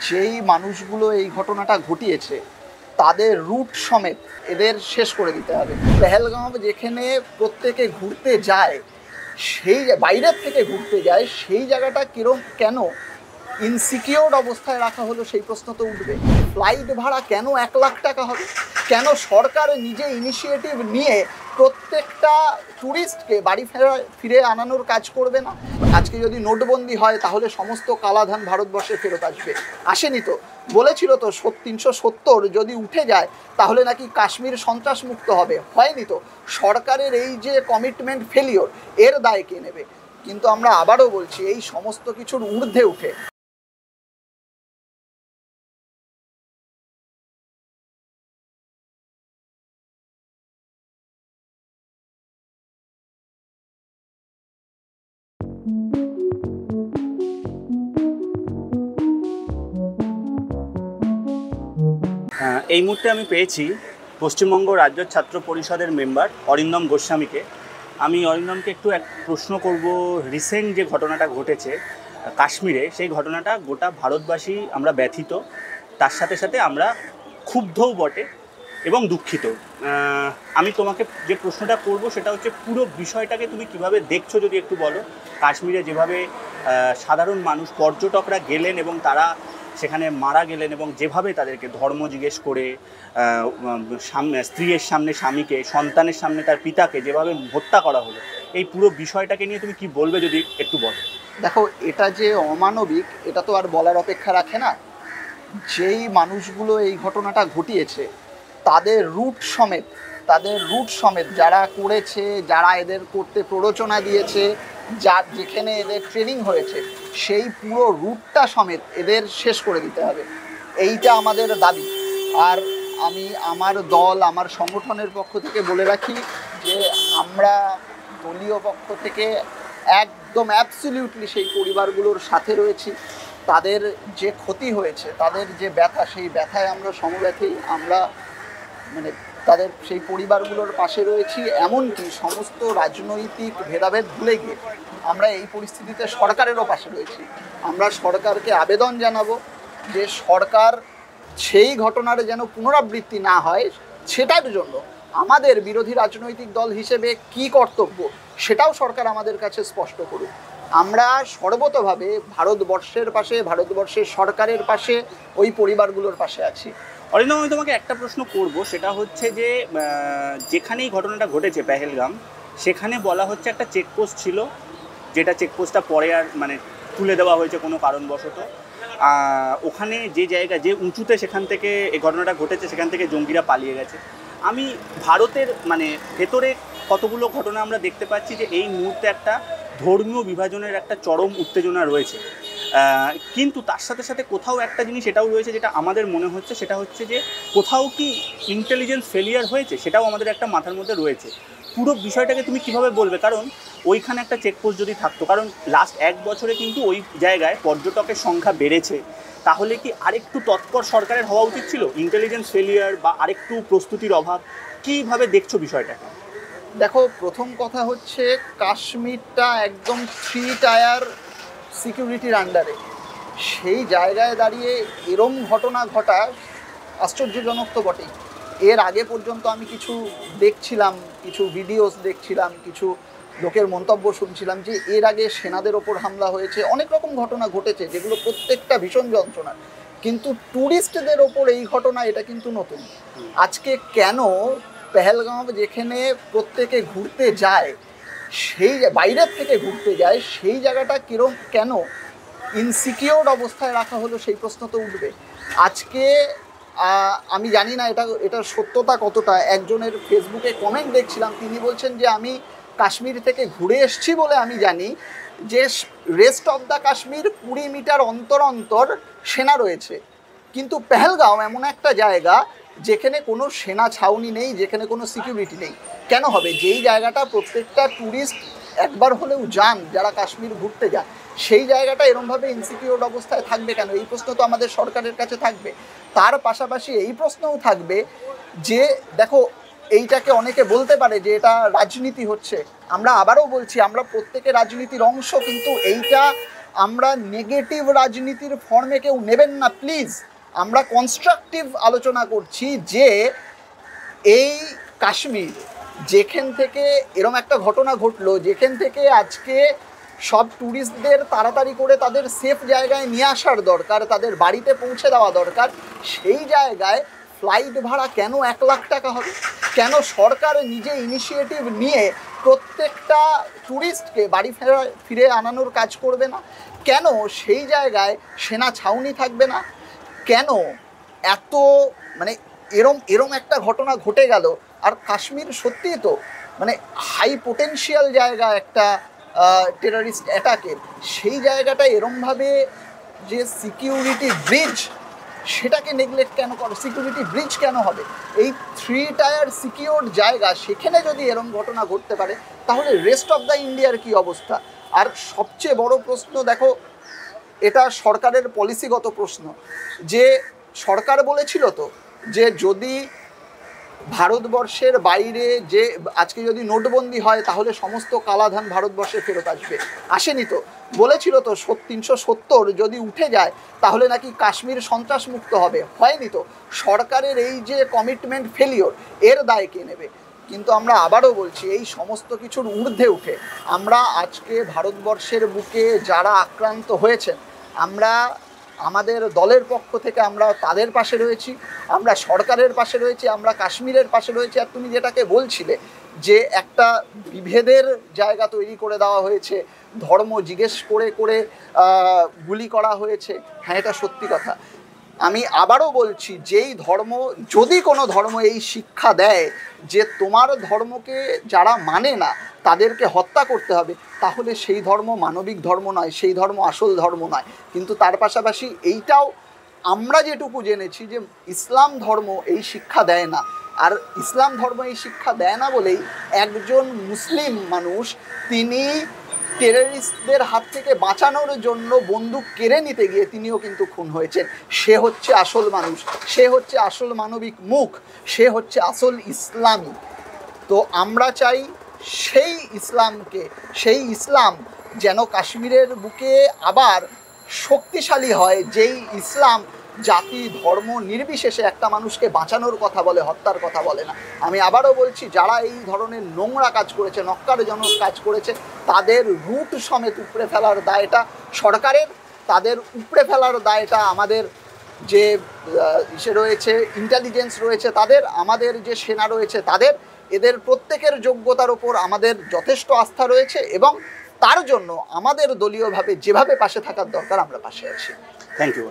যেই মানুষগুলো এই ঘটনাটা ঘটিয়েছে তাদের রুট সমেত এদের শেষ করে দিতে হবে। পেহেলগাঁও যেখানে প্রত্যেকে ঘুরতে যায়, সেই বাইরের থেকে ঘুরতে যায়, সেই জায়গাটা কেন ইনসিকিউরড অবস্থায় রাখা হলো সেই প্রশ্ন তো উঠবে। ফ্লাইট ভাড়া কেন 1,00,000 টাকা হবে? কেন সরকার নিজে ইনিশিয়েটিভ নিয়ে প্রত্যেকটা ট্যুরিস্টকে বাড়ি ফিরে আনানোর কাজ করবে না? আজকে যদি নোটবন্দি হয় তাহলে সমস্ত কালাধান ভারতবর্ষে ফেরত আসবে। আসেনি তো, বলেছিল তো 370 যদি উঠে যায় তাহলে নাকি কাশ্মীর সন্ত্রাস মুক্ত হবে, হয়নি তো। সরকারের এই যে কমিটমেন্ট ফেলিওর, এর দায় কে নেবে? কিন্তু আমরা আবারও বলছি, এই সমস্ত কিছুর ঊর্ধ্বে উঠে এই মুহূর্তে আমি পেয়েছি পশ্চিমবঙ্গ রাজ্য ছাত্র পরিষদের মেম্বার অরিন্দম গোস্বামীকে। আমি অরিন্দমকে একটু এক প্রশ্ন করব। রিসেন্ট যে ঘটনাটা ঘটেছে কাশ্মীরে, সেই ঘটনাটা গোটা ভারতবাসী আমরা ব্যথিত, তার সাথে সাথে আমরা ক্ষুব্ধও বটে এবং দুঃখিত। আমি তোমাকে যে প্রশ্নটা করব সেটা হচ্ছে, পুরো বিষয়টাকে তুমি কিভাবে দেখছো যদি একটু বলো। কাশ্মীরে যেভাবে সাধারণ মানুষ, পর্যটকরা গেলেন এবং তারা সেখানে মারা গেলেন, এবং যেভাবে তাদেরকে ধর্ম জিজ্ঞেস করে স্ত্রীর সামনে স্বামীকে, সন্তানের সামনে তার পিতাকে যেভাবে হত্যা করা হলো, এই পুরো বিষয়টাকে নিয়ে তুমি কি বলবে যদি একটু বলো। দেখো, এটা যে অমানবিক এটা তো আর বলার অপেক্ষা রাখে না। যেই মানুষগুলো এই ঘটনাটা ঘটিয়েছে তাদের রুট সমেত যারা করেছে, যারা এদের করতে প্ররোচনা দিয়েছে, যেখানে এদের ট্রেনিং হয়েছে, সেই পুরো রুটটা সমেত এদের শেষ করে দিতে হবে। এইটা আমাদের দাবি। আর আমি আমার দল, আমার সংগঠনের পক্ষ থেকে বলে রাখি যে আমরা দলীয় পক্ষ থেকে একদম অ্যাবসলিউটলি সেই পরিবারগুলোর সাথে রয়েছি। তাদের যে ক্ষতি হয়েছে, তাদের যে ব্যথা, সেই ব্যথায় আমরা সমব্যথী। আমরা তাদের সেই পরিবারগুলোর পাশে রয়েছি। এমনকি সমস্ত রাজনৈতিক ভেদাভেদ ভুলে গিয়ে আমরা এই পরিস্থিতিতে সরকারেরও পাশে রয়েছি। আমরা সরকারকে আবেদন জানাবো যে সরকার সেই ঘটনার যেন পুনরাবৃত্তি না হয়, সেটার জন্য আমাদের বিরোধী রাজনৈতিক দল হিসেবে কি কর্তব্য সেটাও সরকার আমাদের কাছে স্পষ্ট করুক। আমরা সর্বতভাবে ভারতবর্ষের পাশে, ভারতবর্ষের সরকারের পাশে, ওই পরিবারগুলোর পাশে আছি। অরিন্দম, আমি তোমাকে একটা প্রশ্ন করব, সেটা হচ্ছে যে যেখানেই ঘটনাটা ঘটেছে পেহেলগাম, সেখানে বলা হচ্ছে একটা চেকপোস্ট ছিল, যেটা চেকপোস্টটা পরে আর তুলে দেওয়া হয়েছে কোনো কারণবশত। ওখানে যে জায়গা, যে উঁচুতে সেখান থেকে এই ঘটনাটা ঘটেছে, সেখান থেকে জঙ্গিরা পালিয়ে গেছে। আমি ভারতের ভেতরে কতগুলো ঘটনা আমরা দেখতে পাচ্ছি যে এই মুহূর্তে একটা ধর্মীয় বিভাজনের একটা চরম উত্তেজনা রয়েছে, কিন্তু তার সাথে সাথে কোথাও একটা জিনিস এটাও রয়েছে যেটা আমাদের মনে হচ্ছে, সেটা হচ্ছে যে কোথাও কি ইন্টেলিজেন্স ফেলিয়ার হয়েছে, সেটাও আমাদের একটা মাথার মধ্যে রয়েছে। পুরো বিষয়টাকে তুমি কিভাবে বলবে? কারণ ওইখানে একটা চেকপোস্ট যদি থাকতো, কারণ লাস্ট 1 বছরে কিন্তু ওই জায়গায় পর্যটকের সংখ্যা বেড়েছে, তাহলে কি আরেকটু তৎপর সরকারের হওয়া উচিত ছিল? ইন্টেলিজেন্স ফেলিয়ার বা আরেকটু প্রস্তুতির অভাব, কীভাবে দেখছো বিষয়টাকে? দেখো, প্রথম কথা হচ্ছে কাশ্মীরটা একদম 3 টায়ার সিকিউরিটির আন্ডারে। সেই জায়গায় দাঁড়িয়ে এরম ঘটনা ঘটা আশ্চর্যজনক তো বটেই। এর আগে পর্যন্ত আমি কিছু দেখছিলাম, কিছু ভিডিওস দেখছিলাম, কিছু লোকের মন্তব্য শুনছিলাম যে এর আগে সেনাদের ওপর হামলা হয়েছে, অনেক রকম ঘটনা ঘটেছে যেগুলো প্রত্যেকটা ভীষণ যন্ত্রণার। কিন্তু ট্যুরিস্টদের ওপর এই ঘটনা, এটা কিন্তু নতুন। আজকে কেন পেহেলগাঁও যেখানে প্রত্যেকে ঘুরতে যায়, সেই বাইরের থেকে ঘুরতে যায়, সেই জায়গাটা কেন ইনসিকিউরড অবস্থায় রাখা হলো সেই প্রশ্ন তো উঠবে। আজকে আমি জানি না এটার সত্যতা কতটা। একজনের ফেসবুকে কমেন্ট দেখছিলাম, তিনি বলছেন যে আমি কাশ্মীর থেকে ঘুরে এসেছি বলে আমি জানি যে rest of the Kashmir 20 metre অন্তর অন্তর সেনা রয়েছে, কিন্তু পেহেলগাঁও এমন একটা জায়গা যেখানে কোনো সেনা ছাউনি নেই, যেখানে কোনো সিকিউরিটি নেই। কেন হবে? যেই জায়গাটা প্রত্যেকটা ট্যুরিস্ট একবার হলেও যান, যারা কাশ্মীর ঘুরতে যান, সেই জায়গাটা এরমভাবে ইনসিকিউরড অবস্থায় থাকবে কেন? এই প্রশ্ন তো আমাদের সরকারের কাছে থাকবে। তার পাশাপাশি এই প্রশ্নও থাকবে যে দেখো, এইটাকে অনেকে বলতে পারে যে এটা রাজনীতি হচ্ছে। আমরা আবারও বলছি, আমরা প্রত্যেকে রাজনীতির অংশ, কিন্তু এইটা আমরা নেগেটিভ রাজনীতির ফর্মে কেউ নেবেন না প্লিজ। আমরা কনস্ট্রাকটিভ আলোচনা করছি যে এই কাশ্মীর যেখান থেকে এরম একটা ঘটনা ঘটলো, যেখান থেকে আজকে সব ট্যুরিস্টদের তাড়াতাড়ি করে তাদের সেফ জায়গায় নিয়ে আসার দরকার, তাদের বাড়িতে পৌঁছে দেওয়া দরকার, সেই জায়গায় ফ্লাইট ভাড়া কেন 1 লাখ টাকা হবে? কেন সরকার নিজে ইনিশিয়েটিভ নিয়ে প্রত্যেকটা ট্যুরিস্টকে বাড়ি ফিরে আনানোর কাজ করবে না? কেন সেই জায়গায় সেনা ছাউনি থাকবে না? কেন এত মানে এরম একটা ঘটনা ঘটে গেল? আর কাশ্মীর সত্যিই তো মানে হাই পোটেনশিয়াল জায়গা একটা টেররিস্ট অ্যাটাকের, সেই জায়গাটা এরমভাবে যে সিকিউরিটি ব্রিজ সেটাকে নেগলেক্ট কেন করে? সিকিউরিটি ব্রিজ কেন হবে? এই 3 টায়ার সিকিউরড জায়গা, সেখানে যদি এরম ঘটনা ঘটতে পারে তাহলে রেস্ট অফ দ্য ইন্ডিয়ার কি অবস্থা? আর সবচেয়ে বড় প্রশ্ন দেখো, এটা সরকারের পলিসিগত প্রশ্ন, যে সরকার বলেছিল তো যে যদি ভারতবর্ষের বাইরে যে আজকে যদি নোটবন্দি হয় তাহলে সমস্ত কালাধন ভারতবর্ষে ফেরত আসবে। আসেনি তো? বলেছিল তো 370 যদি উঠে যায় তাহলে নাকি কাশ্মীর সন্ত্রাস মুক্ত হবে। হয়নি তো? সরকারের এই যে কমিটমেন্ট ফেলিওর, এর দায় কে নেবে? কিন্তু আমরা আবারও বলছি, এই সমস্ত কিছুর ঊর্ধ্বে উঠে আমরা আজকে ভারতবর্ষের বুকে যারা আক্রান্ত হয়েছেন, আমরা আমাদের দলের পক্ষ থেকে আমরা তাদের পাশে রয়েছি, আমরা সরকারের পাশে রয়েছি, আমরা কাশ্মীরের পাশে রয়েছি। আর তুমি যেটাকে বলছিলে যে একটা বিভেদের জায়গা তৈরি করে দেওয়া হয়েছে, ধর্ম জিজ্ঞেস করে করে গুলি করা হয়েছে, হ্যাঁ এটা সত্যি কথা। আমি আবারও বলছি, যেই ধর্ম, যদি কোনো ধর্ম এই শিক্ষা দেয় যে তোমার ধর্মকে যারা মানে না তাদেরকে হত্যা করতে হবে, তাহলে সেই ধর্ম মানবিক ধর্ম নয়, সেই ধর্ম আসল ধর্ম নয়। কিন্তু তার পাশাপাশি এইটাও আমরা যেটুকু জেনেছি যে ইসলাম ধর্ম এই শিক্ষা দেয় না। আর ইসলাম ধর্ম এই শিক্ষা দেয় না বলেই একজন মুসলিম মানুষ তিনি টেররিস্টদের হাত থেকে বাঁচানোর জন্য বন্দুক কেড়ে নিতে গিয়ে তিনিও কিন্তু খুন হয়েছেন। সে হচ্ছে আসল মানুষ, সে হচ্ছে আসল মানবিক মুখ, সে হচ্ছে আসল ইসলামী। তো আমরা চাই সেই ইসলামকে, সেই ইসলাম যেন কাশ্মীরের বুকে আবার শক্তিশালী হয়, যেই ইসলাম জাতি ধর্ম নির্বিশেষে একটা মানুষকে বাঁচানোর কথা বলে, হত্যার কথা বলে না। আমি আবারও বলছি, যারা এই ধরনের নোংরা কাজ করেছে, নক্কারজনক কাজ করেছে, তাদের রুট সমেত উপড়ে ফেলার দায়টা সরকারের, তাদের উপড়ে ফেলার দায়টা আমাদের যে ইসে রয়েছে, ইন্টেলিজেন্স রয়েছে তাদের, আমাদের যে সেনা রয়েছে তাদের। এদের প্রত্যেকের যোগ্যতার ওপর আমাদের যথেষ্ট আস্থা রয়েছে এবং তার জন্য আমাদের দলীয়ভাবে যেভাবে পাশে থাকার দরকার আমরা পাশে আছি। Thank you.